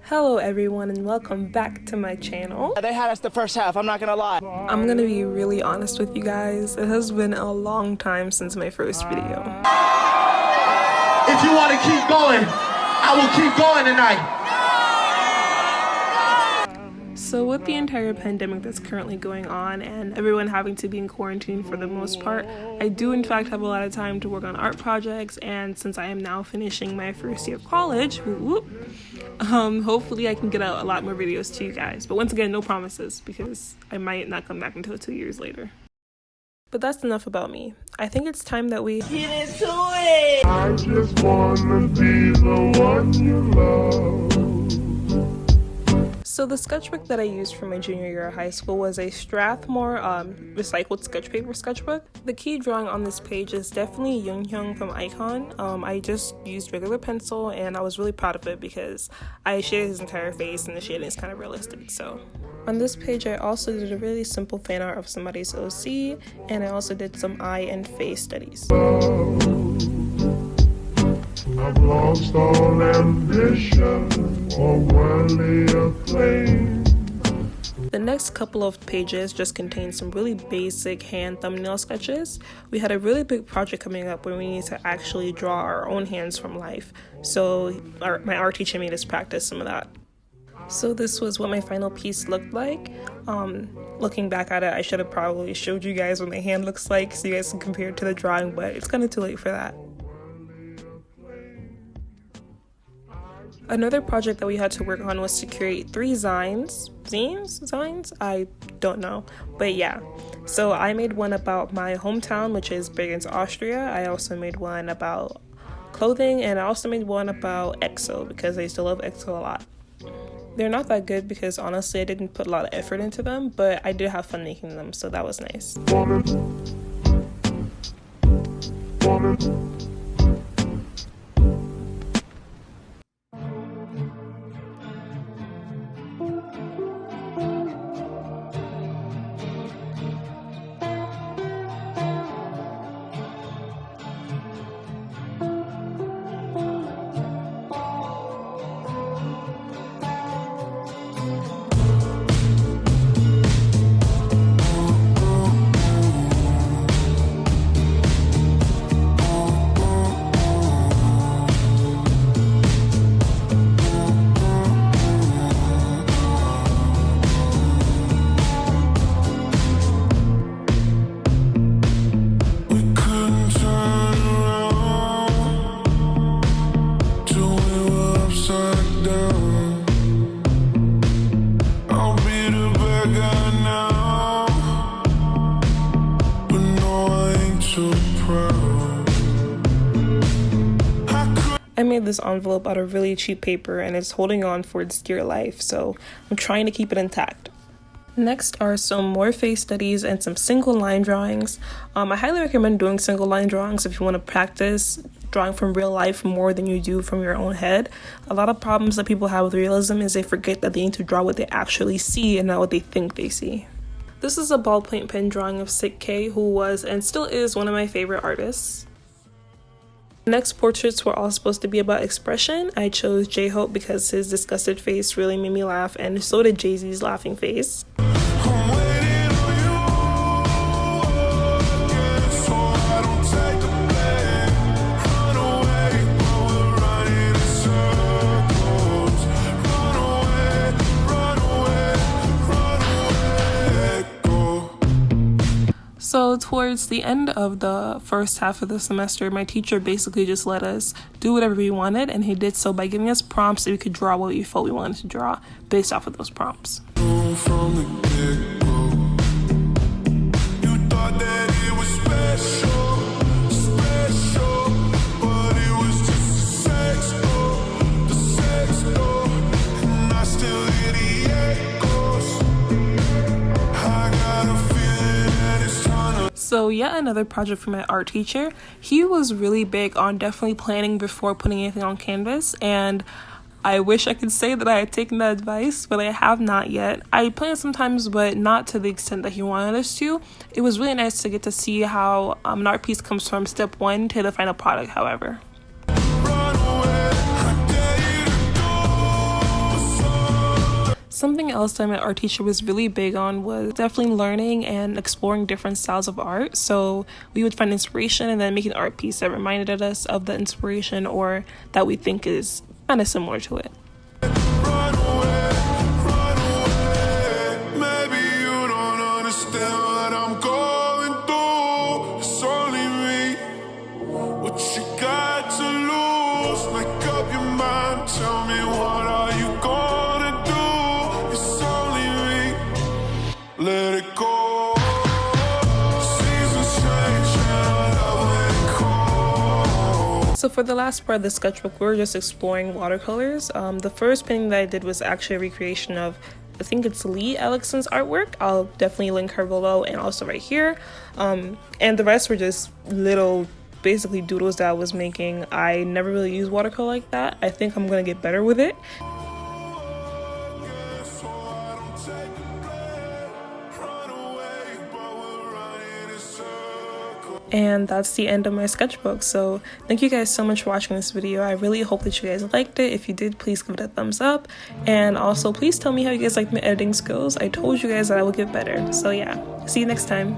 Hello everyone and welcome back to my channel. They had us the first half, I'm not gonna lie. I'm gonna be really honest with you guys. It has been a long time since my first video. If you want to keep going, I will keep going tonight. So with the entire pandemic that's currently going on and everyone having to be in quarantine for the most part, I do in fact have a lot of time to work on art projects, and since I am now finishing my first year of college, hopefully I can get out a lot more videos to you guys. But once again, no promises because I might not come back until 2 years later. But that's enough about me. I think it's time that we get into it. I just wanna be the one you love. So the sketchbook that I used for my junior year of high school was a Strathmore recycled sketch paper sketchbook. The key drawing on this page is definitely Yoonhyung from Icon. I just used regular pencil and I was really proud of it because I shaded his entire face and the shading is kind of realistic. So on this page I also did a really simple fan art of somebody's OC, and I also did some eye and face studies. I've lost all ambition or worldly acclaim. The next couple of pages just contain some really basic hand thumbnail sketches. We had a really big project coming up where we need to actually draw our own hands from life. So my art teacher made us practice some of that. So this was what my final piece looked like. Looking back at it, I should have probably showed you guys what my hand looks like so you guys can compare it to the drawing, but it's kind of too late for that. Another project that we had to work on was to create 3 zines? I don't know, but yeah. So I made one about my hometown, which is Bregenz, Austria. I also made one about clothing, and I also made one about EXO because I still love EXO a lot. They're not that good because honestly I didn't put a lot of effort into them, but I did have fun making them, so that was nice. I made this envelope out of really cheap paper and it's holding on for its dear life, so I'm trying to keep it intact. Next are some more face studies and some single line drawings. I highly recommend doing single line drawings if you want to practice drawing from real life more than you do from your own head. A lot of problems that people have with realism is they forget that they need to draw what they actually see and not what they think they see. This is a ballpoint pen drawing of Sick K, who was and still is one of my favorite artists. The next portraits were all supposed to be about expression. I chose J-Hope because his disgusted face really made me laugh, and so did Jay-Z's laughing face. So towards the end of the first half of the semester, my teacher basically just let us do whatever we wanted, and he did so by giving us prompts so we could draw what we felt we wanted to draw based off of those prompts. So yet another project for my art teacher. He was really big on definitely planning before putting anything on canvas, and I wish I could say that I had taken that advice, but I have not yet. I plan sometimes, but not to the extent that he wanted us to. It was really nice to get to see how an art piece comes from step 1 to the final product, however. Something else that my art teacher was really big on was definitely learning and exploring different styles of art. So we would find inspiration and then make an art piece that reminded us of the inspiration or that we think is kind of similar to it. Tell me, what are you gonna do? It's only me. Let it go. Seasons change and I let it go. So for the last part of the sketchbook, we were just exploring watercolors. The first painting that I did was actually a recreation of, I think it's ellexson's artwork. I'll definitely link her below and also right here. And the rest were just little basically doodles that I was making. I never really used watercolor like that. I think I'm gonna get better with it. And that's the end of my sketchbook. So thank you guys so much for watching this video. I really hope that you guys liked it. If you did, please give it a thumbs up, and also please tell me how you guys like my editing skills. I told you guys that I will get better. So yeah, see you next time.